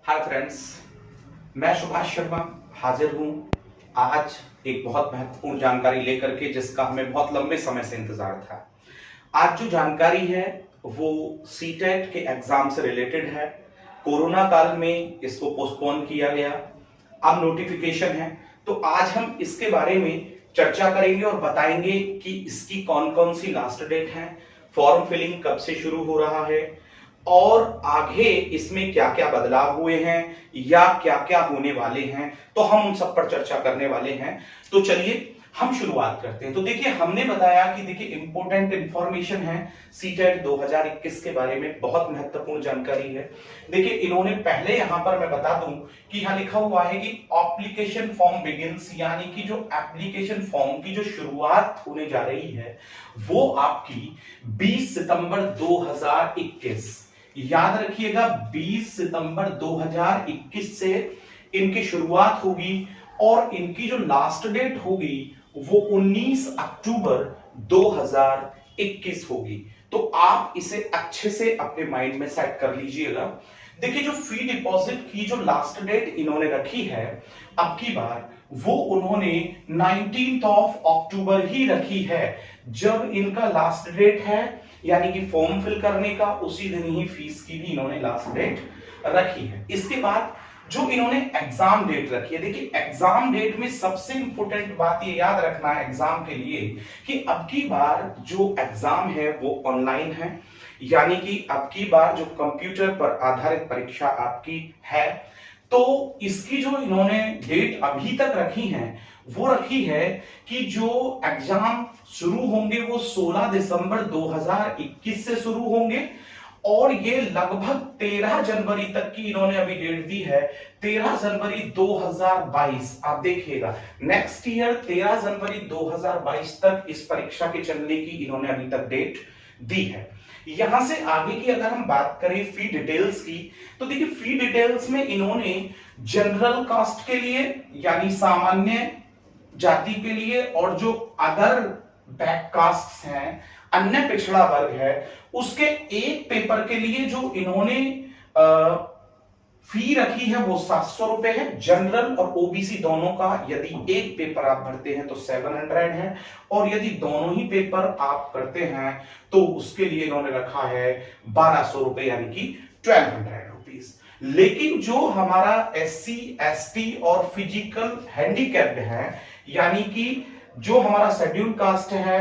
Hi friends, मैं सुभाष शर्मा हाजिर हूं आज एक बहुत महत्वपूर्ण जानकारी लेकर के, जिसका हमें बहुत लंबे समय से इंतजार था। आज जो जानकारी है वो सीटेट के एग्जाम से रिलेटेड है। कोरोना काल में इसको पोस्टपोन किया गया, अब नोटिफिकेशन है, तो आज हम इसके बारे में चर्चा करेंगे और बताएंगे कि इसकी कौन कौन सी लास्ट डेट है, फॉर्म फिलिंग कब से शुरू हो रहा है और आगे इसमें क्या क्या बदलाव हुए हैं या क्या क्या होने वाले हैं, तो हम उन सब पर चर्चा करने वाले हैं। तो चलिए हम शुरुआत करते हैं। तो देखिए, हमने बताया कि देखिए इंपॉर्टेंट इंफॉर्मेशन है सीटेट 2021 के बारे में, बहुत महत्वपूर्ण जानकारी है। देखिए, इन्होंने पहले यहां पर मैं बता दूं कि यहां लिखा हुआ है कि एप्लीकेशन फॉर्म बिगिंस, यानी कि जो एप्लीकेशन फॉर्म की जो शुरुआत होने जा रही है वो आपकी 20 सितंबर 2021, याद रखिएगा 20 सितंबर 2021 से इनकी शुरुआत होगी और इनकी जो लास्ट डेट होगी वो 19 अक्टूबर 2021 होगी। तो आप इसे अच्छे से अपने माइंड में सेट कर लीजिएगा। देखिए, जो फी डिपॉजिट की जो लास्ट डेट इन्होंने रखी है अब की बार, वो उन्होंने 19 अक्टूबर ही रखी है, जब इनका लास्ट डेट है, यानी कि फॉर्म फिल करने का उसी दिन ही फीस की भी इन्होंने लास्ट डेट रखी है। इसके बाद जो इन्होंने एग्जाम डेट रखी है, देखिए एग्जाम डेट में सबसे इंपॉर्टेंट बात ये याद रखना है एग्जाम के लिए कि अब की बार जो एग्जाम है वो ऑनलाइन है, यानी कि अब की बार जो कंप्यूटर पर आधारित परीक्षा आपकी है। तो इसकी जो इन्होंने डेट अभी तक रखी है वो रखी है कि जो एग्जाम शुरू होंगे वो 16 दिसंबर 2021 से शुरू होंगे और ये लगभग 13 जनवरी तक की इन्होंने अभी डेट दी है, 13 जनवरी 2022। आप देखिएगा नेक्स्ट ईयर 13 जनवरी 2022 तक इस परीक्षा के चलने की इन्होंने अभी तक डेट दी है। यहां से आगे की अगर हम बात करें फी डिटेल्स की, तो देखिए फी डिटेल्स में इन्होंने जनरल कास्ट के लिए यानी सामान्य जाति के लिए और जो अदर बैक कास्ट हैं, अन्य पिछड़ा वर्ग है, उसके एक पेपर के लिए जो इन्होंने फी रखी है वो 700 रुपए है। जनरल और ओबीसी दोनों का यदि एक पेपर आप भरते हैं तो 700 है और यदि दोनों ही पेपर आप करते हैं तो उसके लिए इन्होंने रखा है 1200 रुपए, यानी कि 1200 रुपीज। लेकिन जो हमारा एससी एसटी और फिजिकल हैंडीकैप्ड है, यानी कि जो हमारा शेड्यूल कास्ट है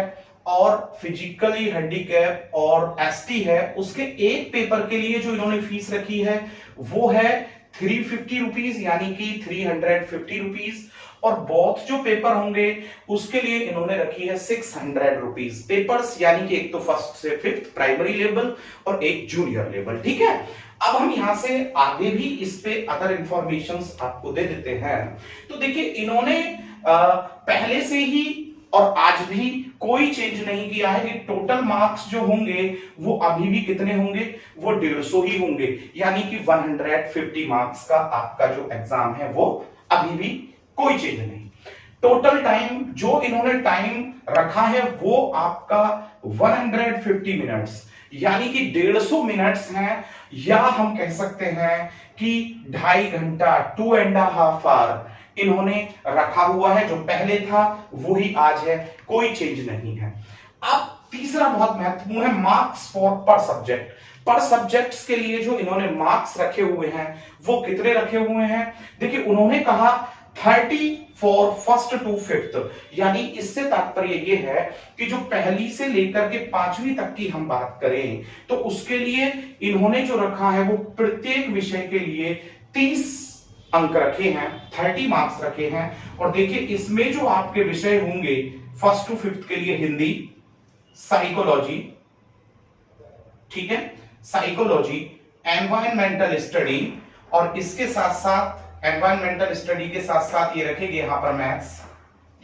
और फिजिकली हैंडीकैप और एसटी है, उसके एक पेपर के लिए जो इन्होंने फीस रखी है वो है 350 रुपीज, यानी कि 350 रुपीज। और बोथ जो पेपर होंगे उसके लिए इन्होंने रखी है 600 रुपीज। पेपर्स यानी कि एक तो फर्स्ट से फिफ्थ प्राइमरी लेवल और एक जूनियर लेवल, ठीक है। अब हम यहां से आगे भी इस पे अदर इंफॉर्मेशंस आपको दे देते हैं। तो देखिए, इन्होंने पहले से ही और आज भी कोई चेंज नहीं किया है कि टोटल मार्क्स जो होंगे वो अभी भी कितने होंगे, वो 150 ही होंगे, यानी कि 150 मार्क्स का आपका जो एग्जाम है वो अभी भी कोई चेंज नहीं। टोटल टाइम जो इन्होंने टाइम रखा है वो आपका 150 मिनट्स, यानी कि 150 मिनट्स हैं, या हम कह सकते हैं कि 2.5 घंटा, 2.5 आवर इन्होंने रखा हुआ है। जो पहले था वही आज है, कोई चेंज नहीं है। अब तीसरा बहुत महत्वपूर्ण है मार्क्स फॉर पर सब्जेक्ट। पर सब्जेक्ट्स के लिए जो इन्होंने मार्क्स रखे हुए हैं वो कितने रखे हुए हैं, देखिए उन्होंने कहा 30 फॉर फर्स्ट टू फिफ्थ, यानी इससे तात्पर्य ये है कि जो पहली से लेकर के 5वीं तक की हम बात करें तो उसके लिए इन्होंने जो रखा है वो प्रत्येक विषय के लिए 30 अंक रखे हैं, 30 मार्क्स रखे हैं। और देखिए इसमें जो आपके विषय होंगे फर्स्ट टू फिफ्थ के लिए हिंदी, साइकोलॉजी, ठीक है, साइकोलॉजी, एनवायरमेंटल स्टडी, और इसके साथ साथ एनवायरमेंटल स्टडी के साथ साथ ये रखेंगे यहां पर मैथ्स,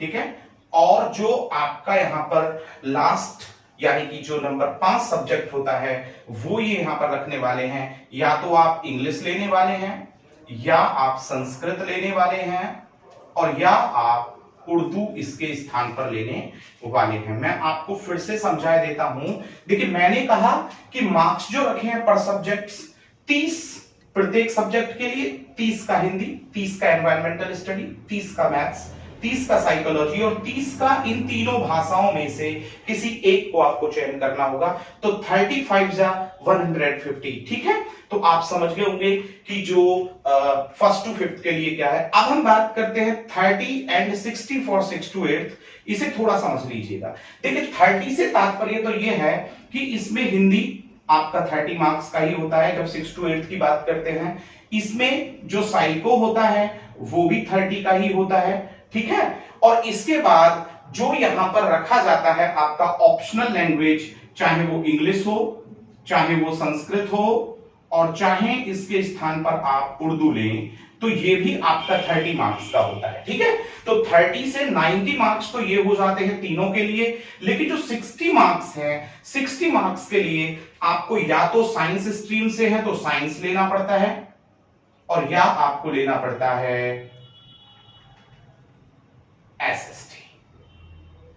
ठीक है। और जो आपका यहां पर लास्ट यानी कि जो नंबर 5 सब्जेक्ट होता है वो ये यहां पर रखने वाले हैं, या तो आप इंग्लिश लेने वाले हैं, या आप संस्कृत लेने वाले हैं, और या आप उर्दू इसके स्थान पर लेने वाले हैं। मैं आपको फिर से समझा देता हूं। देखिए, मैंने कहा कि मार्क्स जो रखे हैं पर सब्जेक्ट्स 30 प्रत्येक सब्जेक्ट के लिए 30 का हिंदी, 30 का एनवायरमेंटल स्टडी, 30 का मैथ्स, 30 का साइकोलॉजी और 30 का इन तीनों भाषाओं में से किसी एक को आपको चयन करना होगा। तो 35 जा 150, ठीक है। तो आप समझ गए होंगे कि जो फर्स्ट टू फिफ्थ के लिए क्या है। अब हम बात करते हैं 30 एंड 60 फॉर 6 to 8। इसे थोड़ा समझ लीजिएगा। देखिए 30 से तात्पर्य तो ये है कि इसमें हिंदी आपका 30 मार्क्स का ही होता है जब 6 to 8 की बात करते हैं। इसमें जो साइको होता है वो भी 30 का ही होता है, ठीक है। और इसके बाद जो यहां पर रखा जाता है आपका ऑप्शनल लैंग्वेज, चाहे वो इंग्लिश हो, चाहे वो संस्कृत हो, और चाहे इसके स्थान पर आप उर्दू लें, तो ये भी आपका 30 मार्क्स का होता है, ठीक है। तो 30 से 90 मार्क्स तो ये हो जाते हैं तीनों के लिए। लेकिन जो 60 मार्क्स है, 60 मार्क्स के लिए आपको या तो साइंस स्ट्रीम से है तो साइंस लेना पड़ता है, और या आपको लेना पड़ता है एसएसटी,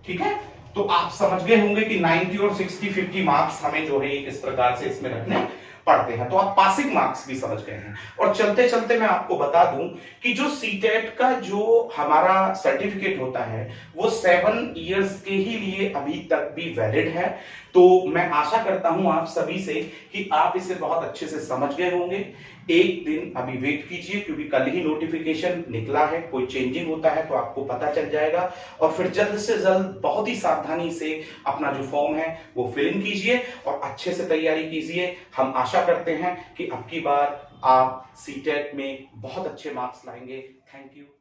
ठीक है। तो आप समझ गए होंगे कि 90 और 60 50 मार्क्स हमें जो है इस प्रकार से इसमें रखने पढ़ते हैं। तो आप पासिंग मार्क्स भी समझ गए हैं। और चलते चलते मैं आपको बता दूं कि जो सीटेट का जो हमारा सर्टिफिकेट होता है वो 7 इयर्स के ही लिए अभी तक भी वैलिड है। तो मैं आशा करता हूं आप सभी से कि आप इसे बहुत अच्छे से समझ गए होंगे। एक दिन अभी वेट कीजिए, क्योंकि कल ही नोटिफिकेशन निकला है। कोई चेंजिंग होता है तो आपको पता चल जाएगा, और फिर जल्द से जल्द बहुत ही सावधानी से अपना जो फॉर्म है वो फिल इन कीजिए और अच्छे से तैयारी कीजिए। हम आशा करते हैं कि अब की बार आप सीटेट में बहुत अच्छे मार्क्स लाएंगे। Thank you.